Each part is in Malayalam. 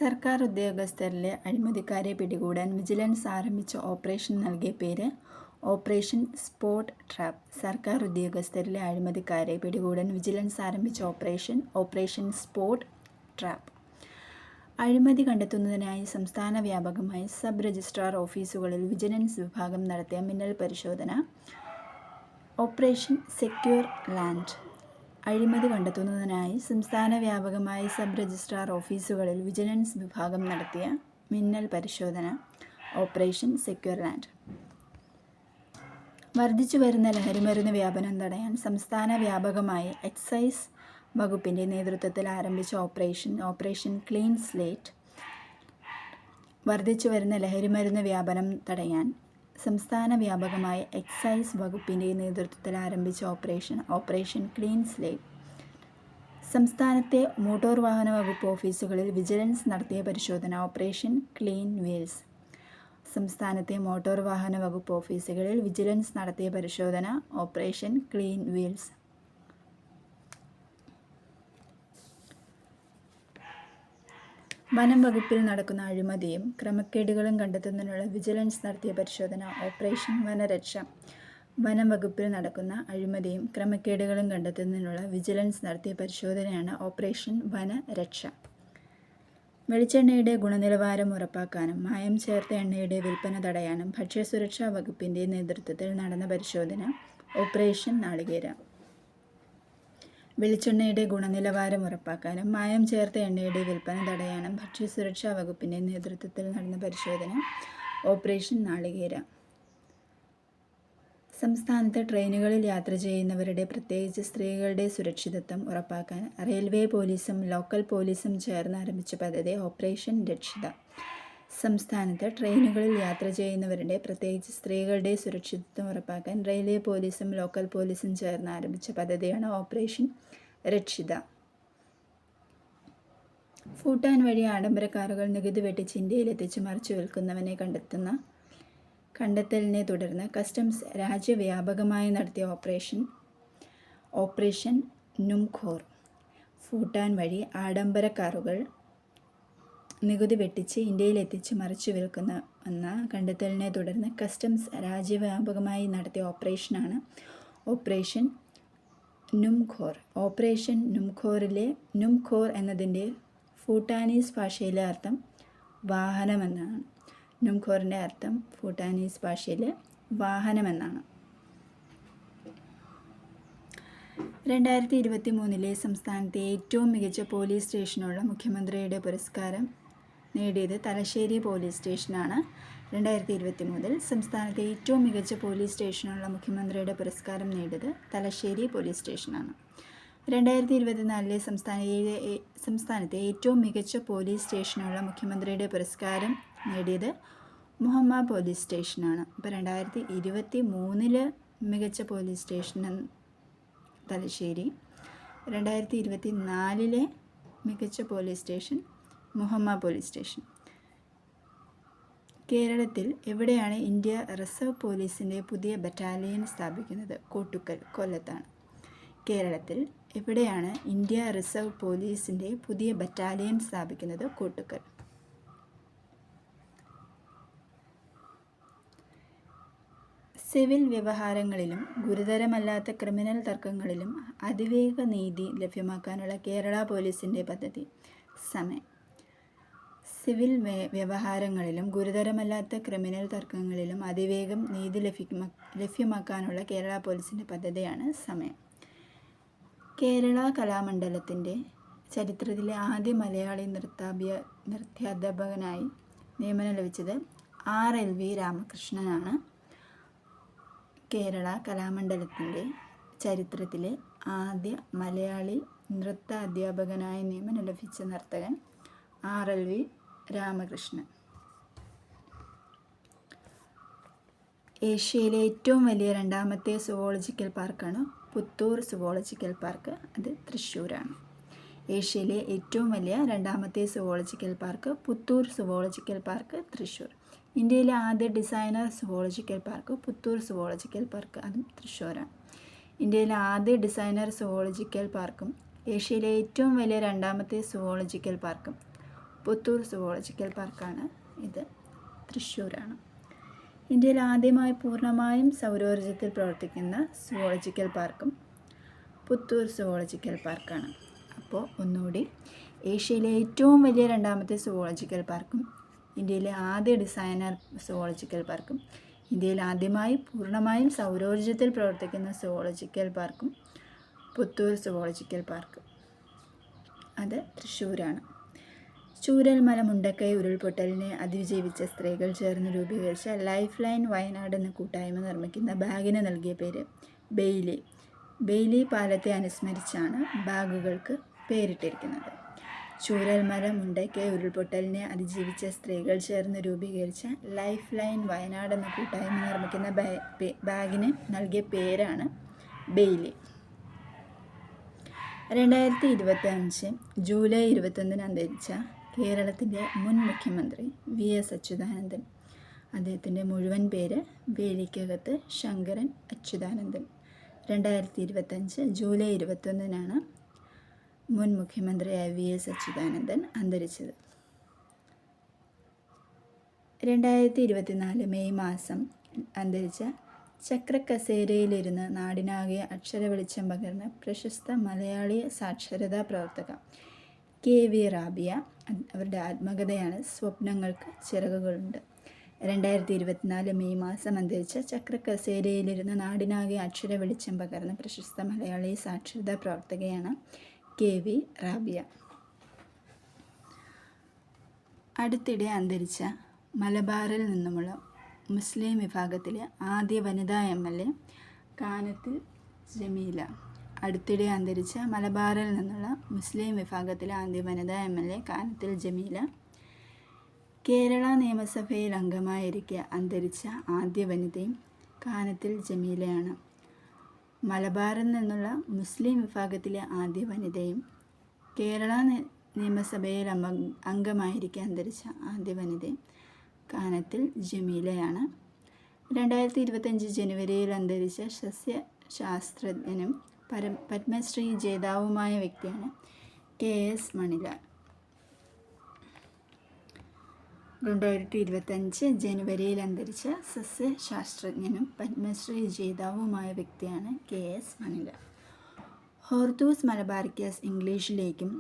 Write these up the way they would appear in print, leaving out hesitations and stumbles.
സർക്കാർ ഉദ്യോഗസ്ഥരിലെ അഴിമതിക്കാരെ പിടികൂടാൻ വിജിലൻസ് ആരംഭിച്ച ഓപ്പറേഷൻ നൽകിയ പേര് ഓപ്പറേഷൻ സ്പോട്ട് ട്രാപ്പ്. സർക്കാർ ഉദ്യോഗസ്ഥരിലെ അഴിമതിക്കാരെ പിടികൂടാൻ വിജിലൻസ് ആരംഭിച്ച ഓപ്പറേഷൻ സ്പോട്ട് ട്രാപ്പ്. അഴിമതി കണ്ടെത്തുന്നതിനായി സംസ്ഥാന വ്യാപകമായി സബ് രജിസ്ട്രാർ ഓഫീസുകളിൽ വിജിലൻസ് വിഭാഗം നടത്തിയ മിന്നൽ പരിശോധന ഓപ്പറേഷൻ സെക്യൂർ ലാൻഡ്. അഴിമതി കണ്ടെത്തുന്നതിനായി സംസ്ഥാന വ്യാപകമായി സബ് രജിസ്ട്രാർ ഓഫീസുകളിൽ വിജിലൻസ് വിഭാഗം നടത്തിയ മിന്നൽ പരിശോധന ഓപ്പറേഷൻ സെക്യൂർ ലാൻഡ്. വർദ്ധിച്ചു വരുന്ന ലഹരിമരുന്ന് വ്യാപനം തടയാൻ സംസ്ഥാന വ്യാപകമായി എക്സൈസ് വകുപ്പിൻ്റെ നേതൃത്വത്തിൽ ആരംഭിച്ച ഓപ്പറേഷൻ ക്ലീൻ സ്ലേറ്റ്. വർദ്ധിച്ചു വരുന്ന ലഹരിമരുന്ന് വ്യാപനം തടയാൻ സംസ്ഥാന വ്യാപകമായി എക്സൈസ് വകുപ്പിൻ്റെ നേതൃത്വത്തിൽ ആരംഭിച്ച ഓപ്പറേഷൻ ക്ലീൻ സ്ലേറ്റ്. സംസ്ഥാനത്തെ മോട്ടോർ വാഹന വകുപ്പ് ഓഫീസുകളിൽ വിജിലൻസ് നടത്തിയ പരിശോധന ഓപ്പറേഷൻ ക്ലീൻ വീൽസ്. സംസ്ഥാനത്തെ മോട്ടോർ വാഹന വകുപ്പ് ഓഫീസുകളിൽ വിജിലൻസ് നടത്തിയ പരിശോധന ഓപ്പറേഷൻ ക്ലീൻ വീൽസ്. വനം വകുപ്പിൽ നടക്കുന്ന അഴിമതിയും ക്രമക്കേടുകളും കണ്ടെത്തുന്നതിനുള്ള വിജിലൻസ് നടത്തിയ പരിശോധന ഓപ്പറേഷൻ വനരക്ഷ. വനം വകുപ്പിൽ നടക്കുന്ന അഴിമതിയും ക്രമക്കേടുകളും കണ്ടെത്തുന്നതിനുള്ള വിജിലൻസ് നടത്തിയ പരിശോധനയാണ് ഓപ്പറേഷൻ വനരക്ഷ. വെളിച്ചെണ്ണയുടെ ഗുണനിലവാരം ഉറപ്പാക്കാനും മായം ചേർത്ത എണ്ണയുടെ വിൽപ്പന തടയാനും ഭക്ഷ്യസുരക്ഷാ വകുപ്പിൻ്റെ നേതൃത്വത്തിൽ നടന്ന പരിശോധന ഓപ്പറേഷൻ നാളികേരം. വെളിച്ചെണ്ണയുടെ ഗുണനിലവാരം ഉറപ്പാക്കാനും മായം ചേർത്ത എണ്ണയുടെ വിൽപ്പന തടയാനും ഭക്ഷ്യസുരക്ഷാ വകുപ്പിൻ്റെ നേതൃത്വത്തിൽ നടന്ന പരിശോധന ഓപ്പറേഷൻ നാളികേരം. സംസ്ഥാനത്ത് ട്രെയിനുകളിൽ യാത്ര ചെയ്യുന്നവരുടെ, പ്രത്യേകിച്ച് സ്ത്രീകളുടെ സുരക്ഷിതത്വം ഉറപ്പാക്കാൻ റെയിൽവേ പോലീസും ലോക്കൽ പോലീസും ചേർന്ന് ആരംഭിച്ച പദ്ധതി ഓപ്പറേഷൻ രക്ഷിത. സംസ്ഥാനത്ത് ട്രെയിനുകളിൽ യാത്ര ചെയ്യുന്നവരുടെ, പ്രത്യേകിച്ച് സ്ത്രീകളുടെ സുരക്ഷിതത്വം ഉറപ്പാക്കാൻ റെയിൽവേ പോലീസും ലോക്കൽ പോലീസും ചേർന്ന് ആരംഭിച്ച പദ്ധതിയാണ് ഓപ്പറേഷൻ രക്ഷിത. ഭൂട്ടാൻ വഴി ആഡംബര കാറുകൾ നികുതി വെട്ടിച്ച് ഇന്ത്യയിലെത്തിച്ച് മറിച്ചു വിൽക്കുന്നവനെ കണ്ടെത്തലിനെ തുടർന്ന് കസ്റ്റംസ് രാജ്യവ്യാപകമായി നടത്തിയ ഓപ്പറേഷൻ നുംഖോർ. ഭൂട്ടാൻ വഴി ആഡംബര കാറുകൾ നികുതി വെട്ടിച്ച് ഇന്ത്യയിലെത്തിച്ച് മറിച്ചു വിൽക്കുന്നുവെന്ന കണ്ടെത്തലിനെ തുടർന്ന് കസ്റ്റംസ് രാജ്യവ്യാപകമായി നടത്തിയ ഓപ്പറേഷനാണ് ഓപ്പറേഷൻ നുംഖോർ. ഓപ്പറേഷൻ നുംഖോറിലെ നുംഖോർ എന്നതിൻ്റെ ഭൂട്ടാനീസ് ഭാഷയിലെ അർത്ഥം വാഹനമെന്നാണ്. നുംഖോറിൻ്റെ അർത്ഥം ഭൂട്ടാനീസ് ഭാഷയിൽ വാഹനമെന്നാണ്. 2023 സംസ്ഥാനത്തെ ഏറ്റവും മികച്ച പോലീസ് സ്റ്റേഷനുള്ള മുഖ്യമന്ത്രിയുടെ പുരസ്കാരം നേടിയത് തലശ്ശേരി പോലീസ് സ്റ്റേഷനാണ്. 2023 സംസ്ഥാനത്തെ ഏറ്റവും മികച്ച പോലീസ് സ്റ്റേഷനുള്ള മുഖ്യമന്ത്രിയുടെ പുരസ്കാരം നേടിയത് തലശ്ശേരി പോലീസ് സ്റ്റേഷനാണ്. 2024 സംസ്ഥാനത്തെ ഏറ്റവും മികച്ച പോലീസ് സ്റ്റേഷനുള്ള മുഖ്യമന്ത്രിയുടെ പുരസ്കാരം നേടിയത് മുഹമ്മ പോലീസ് സ്റ്റേഷനാണ്. അപ്പോൾ 2023 മികച്ച പോലീസ് സ്റ്റേഷൻ തലശ്ശേരി, 2024 മികച്ച police station Muhamma police station. കേരളത്തിൽ എവിടെയാണ് ഇന്ത്യ റിസർവ് പോലീസിൻ്റെ പുതിയ ബറ്റാലിയൻ സ്ഥാപിക്കുന്നത്? കോട്ടുക്കൽ, കൊല്ലത്താണ്. കേരളത്തിൽ എവിടെയാണ് ഇന്ത്യ റിസർവ് പോലീസിൻ്റെ പുതിയ ബറ്റാലിയൻ സ്ഥാപിക്കുന്നത്? കോട്ടുക്കൽ. സിവിൽ വ്യവഹാരങ്ങളിലും ഗുരുതരമല്ലാത്ത ക്രിമിനൽ തർക്കങ്ങളിലും അതിവേഗ നീതി ലഭ്യമാക്കാനുള്ള കേരള പോലീസിൻ്റെ പദ്ധതി. സമയം. സിവിൽ വ്യവഹാരങ്ങളിലും ഗുരുതരമല്ലാത്ത ക്രിമിനൽ തർക്കങ്ങളിലും അതിവേഗം നീതി ലഭ്യമാക്കാനുള്ള കേരള പോലീസിൻ്റെ പദ്ധതിയാണ് സമയം. കേരള കലാമണ്ഡലത്തിൻ്റെ ചരിത്രത്തിലെ ആദ്യ മലയാളി നൃത്താധ്യാപകനായി നിയമനം ലഭിച്ചത് RLV രാമകൃഷ്ണനാണ്. കേരള കലാമണ്ഡലത്തിൻ്റെ ചരിത്രത്തിലെ ആദ്യ മലയാളി നൃത്താധ്യാപകനായി നിയമനം ലഭിച്ച നർത്തകൻ RLV രാമകൃഷ്ണൻ. ഏഷ്യയിലെ ഏറ്റവും വലിയ രണ്ടാമത്തെ സുവോളജിക്കൽ പാർക്കാണ് പുത്തൂർ സുവോളജിക്കൽ പാർക്ക്. അത് തൃശ്ശൂരാണ്. ഏഷ്യയിലെ ഏറ്റവും വലിയ രണ്ടാമത്തെ zoological park Puthur zoological park, Thrissur. ഇന്ത്യയിലെ ആദ്യ designer zoological park Puthur zoological park, അതും തൃശ്ശൂരാണ്. ഇന്ത്യയിലെ ആദ്യ ഡിസൈനർ സുവോളജിക്കൽ പാർക്കും ഏഷ്യയിലെ ഏറ്റവും വലിയ രണ്ടാമത്തെ സുവോളജിക്കൽ പാർക്കും പുത്തൂർ സുവോളജിക്കൽ പാർക്കാണ്. ഇത് തൃശ്ശൂരാണ്. ഇന്ത്യയിൽ ആദ്യമായി പൂർണ്ണമായും സൗരോർജ്ജത്തിൽ പ്രവർത്തിക്കുന്ന സുവോളജിക്കൽ പാർക്കും പുത്തൂർ സുവോളജിക്കൽ പാർക്കാണ്. അപ്പോൾ ഒന്നുകൂടി, ഏഷ്യയിലെ ഏറ്റവും വലിയ രണ്ടാമത്തെ സുവോളജിക്കൽ പാർക്കും ഇന്ത്യയിലെ ആദ്യ ഡിസൈനർ സുവോളജിക്കൽ പാർക്കും ഇന്ത്യയിൽ ആദ്യമായി പൂർണ്ണമായും സൗരോർജ്ജത്തിൽ പ്രവർത്തിക്കുന്ന സുവോളജിക്കൽ പാർക്കും പുത്തൂർ സുവോളജിക്കൽ പാർക്ക്. അത് തൃശ്ശൂരാണ്. ചൂരൽമല മുണ്ടക്കൈ ഉരുൾപൊട്ടലിനെ അതിജീവിച്ച സ്ത്രീകൾ ചേർന്ന് രൂപീകരിച്ച ലൈഫ് ലൈൻ വയനാട് എന്ന കൂട്ടായ്മ നിർമ്മിക്കുന്ന ബാഗിന് നൽകിയ പേര് ബെയ്ലി. ബെയ്ലി പാലത്തെ അനുസ്മരിച്ചാണ് ബാഗുകൾക്ക് പേരിട്ടിരിക്കുന്നത്. ചൂരൽമല മുണ്ടക്കൈ ഉരുൾപൊട്ടലിനെ അതിജീവിച്ച സ്ത്രീകൾ ചേർന്ന് രൂപീകരിച്ച ലൈഫ് ലൈൻ വയനാട് എന്ന കൂട്ടായ്മ നിർമ്മിക്കുന്ന ബാഗിന് നൽകിയ പേരാണ് ബെയ്ലി. 2025 ജൂലൈ 21 അന്തരിച്ച കേരളത്തിൻ്റെ മുൻ മുഖ്യമന്ത്രി VS അച്യുതാനന്ദൻ. അദ്ദേഹത്തിൻ്റെ മുഴുവൻ പേര് വേലിക്കകത്ത് ശങ്കരൻ അച്യുതാനന്ദൻ. 2025 ജൂലൈ 21 മുൻ മുഖ്യമന്ത്രിയായ VS അച്യുതാനന്ദൻ അന്തരിച്ചത്. 2024 മെയ് മാസം അന്തരിച്ച ചക്രക്കസേരയിലിരുന്ന് നാടിനാകെ അക്ഷര വെളിച്ചം പകർന്ന പ്രശസ്ത മലയാളി സാക്ഷരതാ പ്രവർത്തക KV റാബിയ. അവരുടെ ആത്മകഥയാണ് സ്വപ്നങ്ങൾക്ക് ചിറകുകളുണ്ട്. 2024 മെയ് മാസം അന്തരിച്ച ചക്രക്കസേരയിലിരുന്ന് നാടിനാകെ അക്ഷര വെളിച്ചം പകർന്ന പ്രശസ്ത മലയാളി സാക്ഷരതാ പ്രവർത്തകയാണ് KV റാബിയ. അടുത്തിടെ അന്തരിച്ച മലബാറിൽ നിന്നുമുള്ള മുസ്ലിം വിഭാഗത്തിലെ ആദ്യ വനിതാ MLA കാനത്തിൽ ജമീല. അടുത്തിടെ അന്തരിച്ച മലബാറിൽ നിന്നുള്ള മുസ്ലിം വിഭാഗത്തിലെ ആദ്യ വനിതാ MLA കാനത്തിൽ ജമീല. കേരള നിയമസഭയിൽ അംഗമായിരിക്കെ അന്തരിച്ച ആദ്യ വനിതയും കാനത്തിൽ ജമീലയാണ്. മലബാറിൽ നിന്നുള്ള മുസ്ലിം വിഭാഗത്തിലെ ആദ്യ വനിതയും കേരള നിയമസഭയിൽ അംഗമായിരിക്കെ അന്തരിച്ച ആദ്യ വനിതയും കാനത്തിൽ ജമീലയാണ്. 2025 ജനുവരിയിൽ അന്തരിച്ച സസ്യശാസ്ത്രജ്ഞനും പത്മശ്രീ ജേതാവുമായ വ്യക്തിയാണ് KS മണിലാൽ. 2025 ജനുവരിയിൽ അന്തരിച്ച സസ്യശാസ്ത്രജ്ഞനും പത്മശ്രീ ജേതാവുമായ വ്യക്തിയാണ് KS മണിലാൽ. ഹോർത്തൂസ് മലബാറിക്കസ് ഇംഗ്ലീഷിലേക്കും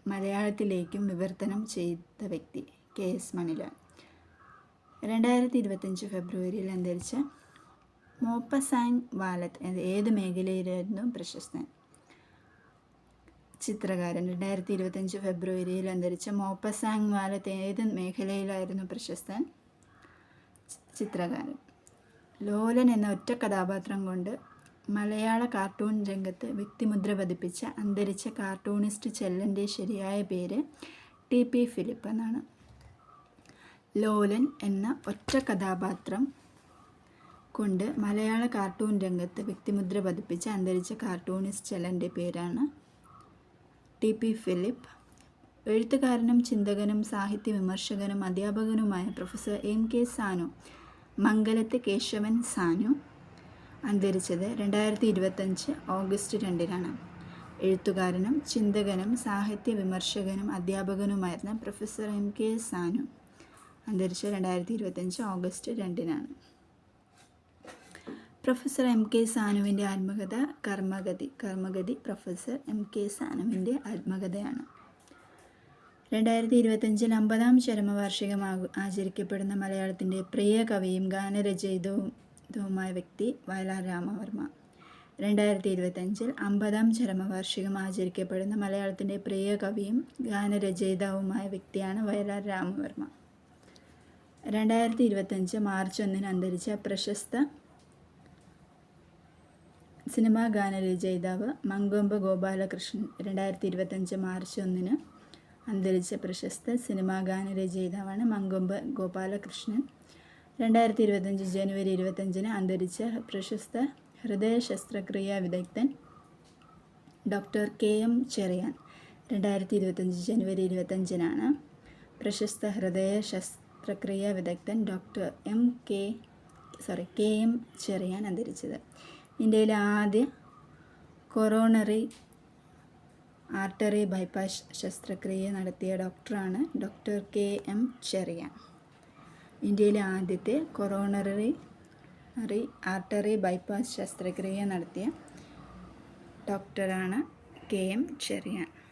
മലയാളത്തിലേക്കും വിവർത്തനം ചെയ്ത വ്യക്തി KS മണിലാൽ. 2025 ഫെബ്രുവരിയിൽ അന്തരിച്ച മോപ്പസാങ് വാലത്ത് ഏത് മേഖലയിലായിരുന്നു പ്രശസ്തൻ? ചിത്രകാരൻ. 2025 ഫെബ്രുവരിയിൽ അന്തരിച്ച മോപ്പസാങ് വാലത്ത് ഏത് മേഖലയിലായിരുന്നു പ്രശസ്തൻ? ചിത്രകാരൻ. ലോലൻ എന്ന ഒറ്റ കഥാപാത്രം കൊണ്ട് മലയാള കാർട്ടൂൺ രംഗത്ത് വ്യക്തിമുദ്ര പതിപ്പിച്ച അന്തരിച്ച കാർട്ടൂണിസ്റ്റ് ചെല്ലൻ്റെ ശരിയായ പേര് TP ഫിലിപ്പ് എന്നാണ്. ലോലൻ എന്ന ഒറ്റ കഥാപാത്രം കൊണ്ട് മലയാള കാർട്ടൂൺ രംഗത്ത് വ്യക്തിമുദ്ര പതിപ്പിച്ച അന്തരിച്ച കാർട്ടൂണിസ്റ്റ് ചെല്ലൻ്റെ പേരാണ് TP ഫിലിപ്പ്. എഴുത്തുകാരനും ചിന്തകനും സാഹിത്യ വിമർശകനും അധ്യാപകനുമായ പ്രൊഫസർ MK സാനു, മംഗലത്ത് കേശവൻ സാനു, അന്തരിച്ചത് 2025 ഓഗസ്റ്റ് 2. എഴുത്തുകാരനും ചിന്തകനും സാഹിത്യ വിമർശകനും അധ്യാപകനുമായിരുന്ന പ്രൊഫസർ MK സാനു അന്തരിച്ച 2025 ഓഗസ്റ്റ് 2. പ്രൊഫസർ MK സാനുവിൻ്റെ ആത്മകഥ കർമ്മഗതി പ്രൊഫസർ MK സാനുവിൻ്റെ ആത്മകഥയാണ്. 2025 50ാം ചരമവാർഷികം ആചരിക്കപ്പെടുന്ന മലയാളത്തിൻ്റെ പ്രിയ കവിയും ഗാനരചയിതാവുമായ വ്യക്തി വയലാർ രാമവർമ്മ. 2025 50ാം ചരമവാർഷികം ആചരിക്കപ്പെടുന്ന മലയാളത്തിൻ്റെ പ്രിയ കവിയും ഗാനരചയിതാവുമായ വ്യക്തിയാണ് വയലാർ രാമവർമ്മ. 2025 മാർച്ച് 1 അന്തരിച്ച പ്രശസ്ത സിനിമാ ഗാനരചയിതാവ് മങ്കൊമ്പ് ഗോപാലകൃഷ്ണൻ. 2025 മാർച്ച് 1 അന്തരിച്ച പ്രശസ്ത സിനിമാ ഗാനരചയിതാവാണ് മങ്കൊമ്പ് ഗോപാലകൃഷ്ണൻ. 2025 ജനുവരി 25 അന്തരിച്ച പ്രശസ്ത ഹൃദയ ശസ്ത്രക്രിയാ വിദഗ്ധൻ ഡോക്ടർ KM ചെറിയാൻ. 2025 ജനുവരി 25 പ്രശസ്ത ഹൃദയ ശസ്ത്രക്രിയാ വിദഗ്ധൻ ഡോക്ടർ KM ചെറിയാൻ അന്തരിച്ചത്. ഇന്ത്യയിലെ ആദ്യ കൊറോണറി ആർട്ടറി ബൈപ്പാസ് ശസ്ത്രക്രിയ നടത്തിയ ഡോക്ടറാണ് ഡോക്ടർ KM ചെറിയാൻ. ഇന്ത്യയിലെ ആദ്യത്തെ കൊറോണറി ആർട്ടറി ബൈപ്പാസ് ശസ്ത്രക്രിയ നടത്തിയ ഡോക്ടറാണ് KM ചെറിയാൻ.